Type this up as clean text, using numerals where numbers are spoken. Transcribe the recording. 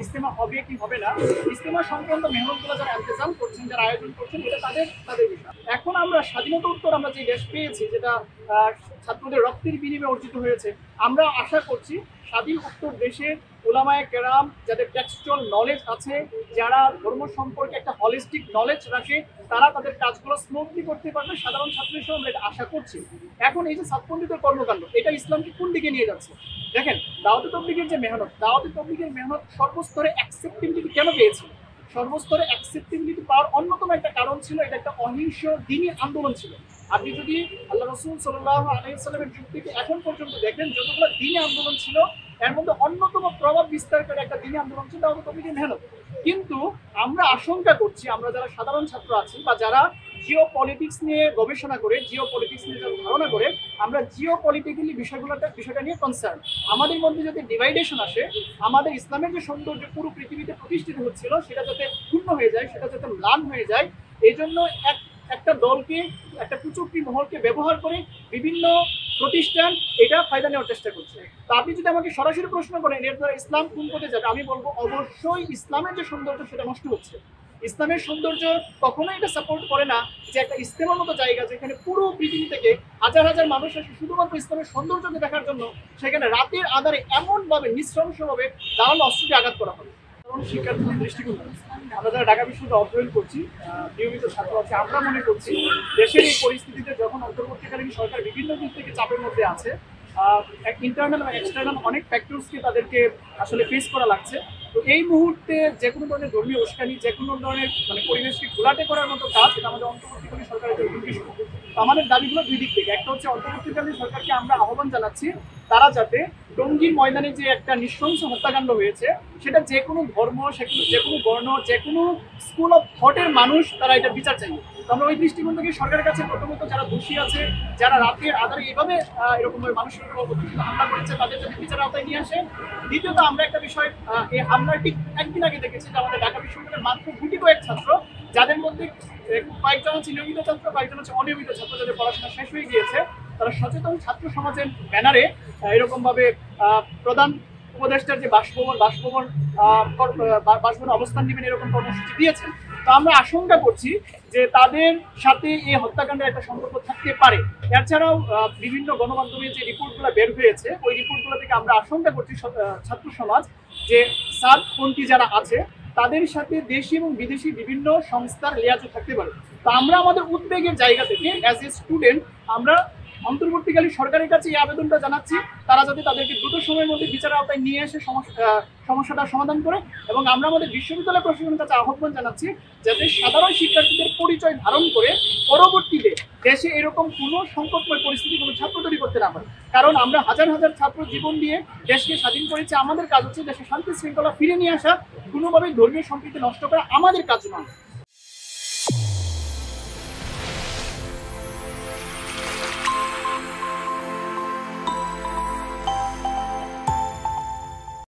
ইজতেমা হবে কি হবে না, ইজতেমা সংক্রান্ত মেহনতগুলো যারা ইন্তজাম করছেন, যারা আয়োজন করছেন, এটা তাদের বিষয়। এখন আমরা স্বাধীনতা উত্তর আমরা যে দেশ পেয়েছি, যেটা ছাত্রদের রক্তের বিনিময়ে অর্জিত হয়েছে, আমরা আশা করছি স্বাধীন উত্তর দেশের উলামায়ে কেরাম যাদের টেক্সচুয়াল নলেজ আছে, যারা ধর্ম সম্পর্কে একটা হলিস্টিক নলেজ রাখে, তারা তাদের কাজগুলো স্মুথলি করতে পারবে সাধারণ ছাত্র হিসেবে আমরা এটা আশা করছি। এখন এই যে ছাত্রপন্থীদের কর্মকাণ্ড, এটা ইসলামকে কোন দিকে নিয়ে যাচ্ছে? দেখেন, দাওয়াতে তাবলীগের যে মেহনত, দাওয়াতে তাবলীগের মেহনত সর্বস্তরে অ্যাকসেপ্টেবিলিটি কেন পেয়েছে? সর্বস্তরে অ্যাকসেপ্টেবিলিটি পাওয়ার অন্যতম একটা কারণ ছিল, এটা একটা অহিংস দ্বীনি আন্দোলন ছিল। আপনি যদি আল্লাহ রাসূল সাল্লাল্লাহু আলাইহি ওয়াসাল্লামের যুগ থেকে এখন পর্যন্ত দেখেন, যতগুলো দ্বীনি আন্দোলন ছিল, এর মধ্যে অন্যতম প্রভাব বিস্তার করে একটা দ্বীনি আন্দোলন ছিল দাওয়াতে তাবলীগের মেহনত। কিন্তু আমরা আশঙ্কা করছি, আমরা যারা সাধারণ ছাত্র আছি বা যারা জিও পলিটিক্স নিয়ে গবেষণা করে, জিও পলিটিক্স নিয়ে যারা ধারণা করে, আমরা জিও পলিটিক্যালি বিষয়টা নিয়ে কনসার্ন। আমাদের মধ্যে যদি ডিভাইডেশন আসে, আমাদের ইসলামের যে সৌন্দর্য পুরো পৃথিবীতে প্রতিষ্ঠিত হচ্ছিল, সেটা যাতে ক্ষুণ্ণ হয়ে যায়, সেটা যাতে ম্লান হয়ে যায়, এই জন্য একটা দলকে, একটা কুচক্রী মহলকে ব্যবহার করে বিভিন্ন প্রতিষ্ঠান এটা ফায়দা নেওয়ার চেষ্টা করছে। তো আপনি যদি আমাকে সরাসরি প্রশ্ন করেন এর দ্বারা ইসলাম কোন পথে যাবে, আমি বলবো অবশ্যই ইসলামের যে সৌন্দর্য সেটা নষ্ট হচ্ছে। ইসলামের সৌন্দর্য কখনোই এটা সাপোর্ট করে না যে একটা ইজতেমার মতো জায়গা, যেখানে পুরো পৃথিবী থেকে হাজার হাজার মানুষ আসে শুধুমাত্র ইসলামের সৌন্দর্যকে দেখার জন্য, সেখানে রাতের আধারে এমনভাবে নৃশংসভাবে ধারালো অস্ত্রকে আঘাত করা হবে। কারণ শিক্ষার্থীদের দৃষ্টিকোণ, আমরা যারা ঢাকা বিশ্ববিদ্যালয়ে অধ্যয়ন করছি, নিয়মিত ছাত্র আছে, আমরা মনে করছি দেশের এই পরিস্থিতিতে যখন অন্তর্বর্তীকালীন সরকার বিভিন্ন দিক থেকে চাপের মধ্যে আছে, ইন্টারনাল এবং এক্সটার্নাল অনেক ফ্যাক্টরসকে তাদেরকে আসলে ফেস করা লাগছে। তো এই মুহূর্তে যে কোনো ধরনের ধর্মীয় উস্কানি, যে কোনো ধরনের পরিবেশকে ঘোলাটে করার মতো কাজ, এটা আমাদের অন্তর্বর্তীকালীন সরকারের জন্য উদ্দেশ্য। তো আমাদের দাবিগুলো দুই দিক থেকে। একটা হচ্ছে অন্তর্বর্তীকালীন সরকারকে আমরা আহ্বান জানাচ্ছি, তারা যাতে টঙ্গীর ময়দানে যে একটা নৃশংস হত্যাকাণ্ড হয়েছে, সেটা যে কোনো ধর্ম, যে কোনো বর্ণ, যে কোনো স্কুল অফ থটের মানুষ তারা এটা বিচার চাইবে। তো আমরা ওই দৃষ্টিকোণ থেকে সরকারের কাছে প্রথমত যারা দোষী আছে, যারা রাতের আধারে এভাবে এরকমভাবে মানুষের উপর হামলা করেছে, তাদের যদি বিচার আওতায় নিয়ে আসে। দ্বিতীয়ত আমরা একটা বিষয়, এই হামলার ঠিক একদিন আগে দেখেছি যে আমাদের ঢাকা বিশ্ববিদ্যালয়ের মাত্র গুটি কয়েক ছাত্র, যাদের মধ্যে কয়েকজন আছে নিয়মিত ছাত্র, কয়েকজন আছে অনিয়মিত ছাত্র, যাদের পড়াশোনা শেষ হয়ে গিয়েছে, তারা সচেতন ছাত্র সমাজের ব্যানারে এরকমভাবে প্রধান উপদেষ্টার যে বাসভবনে অবস্থান নেবেন এরকম কর্মসূচি দিয়েছেন। তো আমরা আশঙ্কা করছি যে তাদের সাথে এই হত্যাকাণ্ডের একটা সম্পর্ক থাকতে পারে। এছাড়াও বিভিন্ন গণমাধ্যমে যে রিপোর্টগুলো বের হয়েছে, ওই রিপোর্টগুলো থেকে আমরা আশঙ্কা করছি ছাত্র সমাজ যে সাদপন্থী যারা আছে তাদের সাথে দেশি এবং বিদেশি বিভিন্ন সংস্থার লিয়াজও থাকতে পারে। তো আমরা আমাদের উদ্বেগের জায়গা থেকে অ্যাজ এ স্টুডেন্ট আমরা অন্তর্বর্তীকালীন সরকারের কাছে এই আবেদনটা জানাচ্ছি, তারা যাতে তাদেরকে দ্রুত সময়ের মধ্যে বিচার আওতায় নিয়ে এসে সমস্যাটার সমাধান করে। এবং আমরা আমাদের বিশ্ববিদ্যালয় প্রশাসনের কাছে আহ্বান জানাচ্ছি যাতে সাধারণ শিক্ষার্থীদের পরিচয় ধারণ করে পরবর্তীতে দেশে এরকম কোনো সংকটময় পরিস্থিতি কোনো ছাত্র তৈরি করতে না পারে। কারণ আমরা হাজার হাজার ছাত্র জীবন দিয়ে দেশকে স্বাধীন করেছি, আমাদের কাজ হচ্ছে দেশে শান্তি শৃঙ্খলা ফিরে নিয়ে আসা, কোনোভাবেই ধর্মীয় সম্প্রীতি নষ্ট করা আমাদের কাজ নয়।